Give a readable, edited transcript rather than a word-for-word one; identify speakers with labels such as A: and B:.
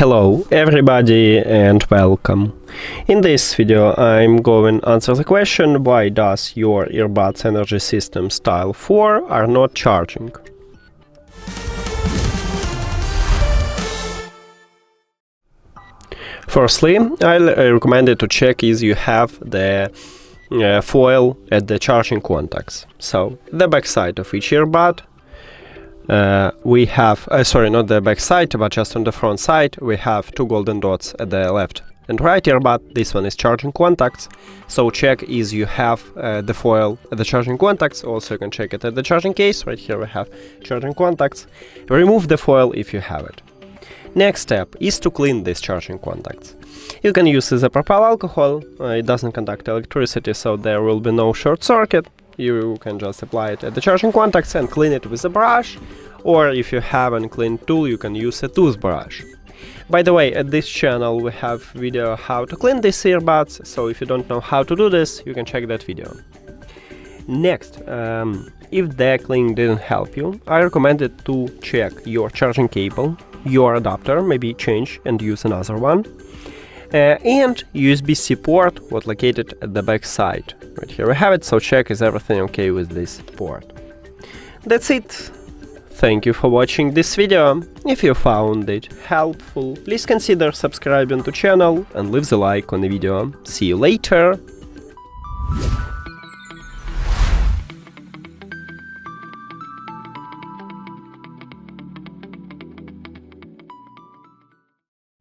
A: Hello everybody and welcome. In this video I'm going to answer the question why does your earbuds Energy System Style 4 are not charging. Firstly, I recommend you to check if you have the foil at the charging contacts. So the back side of each earbud we have, sorry, not the back side, but just on the front side, we have two golden dots at the left and right earbud. This one is charging contacts, so check if you have the foil at the charging contacts. Also, you can check it at the charging case. Right here we have charging contacts. Remove the foil if you have it. Next step is to clean these charging contacts. You can use isopropyl alcohol. It doesn't conduct electricity, so there will be no short circuit. You can just apply it at the charging contacts and clean it with a brush, or if you have a clean tool, you can use a toothbrush. By the way, at this channel we have video how to clean these earbuds, so if you don't know how to do this, you can check that video. Next, if the cleaning didn't help you, I recommend it to check your charging cable, your adapter, maybe change and use another one, and USB-C port was located at the back side. Right here we have it, so check is everything okay with this port. That's it. Thank you for watching this video. If you found it helpful, please consider subscribing to channel and leave the like on the video. See you later.